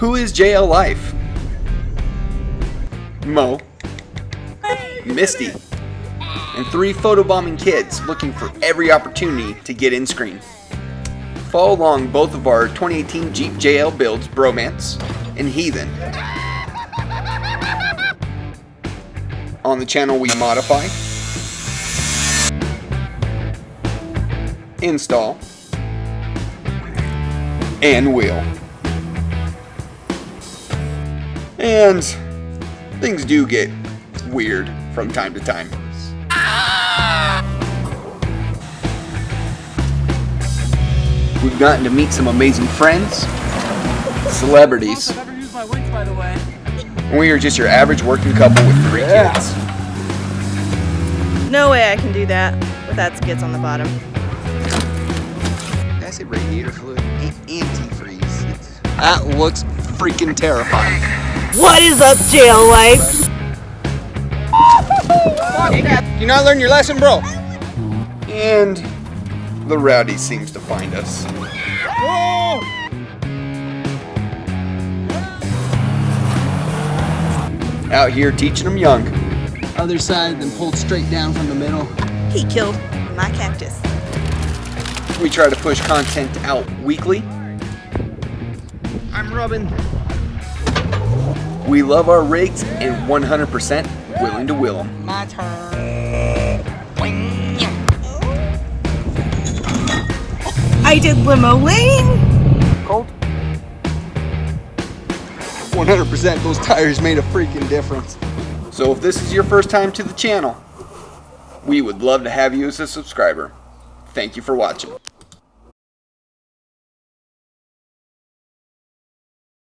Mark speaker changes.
Speaker 1: Who is JL Life? Mo, Misty, and 3 photobombing kids looking for every opportunity to get in screen. Follow along both of our 2018 Jeep JL builds, Bromance and Heathen. On the channel we modify, install, and wheel. And things do get weird from time to time. We've gotten to meet some amazing friends, celebrities,
Speaker 2: I've never used my winch, by the way.
Speaker 1: and we are just your average working couple with 3 kids.
Speaker 3: No way I can do that without skids on the bottom.
Speaker 1: Acid radiator fluid, antifreeze. That looks freaking terrifying.
Speaker 3: What is up, JL Life?
Speaker 1: You not learn your lesson, bro? And the rowdy seems to find us. Out here teaching them young.
Speaker 2: Other side, then pulled straight down from the middle.
Speaker 3: He killed my cactus.
Speaker 1: We try to push content out weekly.
Speaker 2: I'm rubbing.
Speaker 1: We love our rigs and 100% willing to wheel them.
Speaker 2: My turn.
Speaker 3: I did limo lane.
Speaker 1: Cold?
Speaker 2: 100% those tires made a freaking difference.
Speaker 1: So if this is your first time to the channel, we would love to have you as a subscriber. Thank you for watching.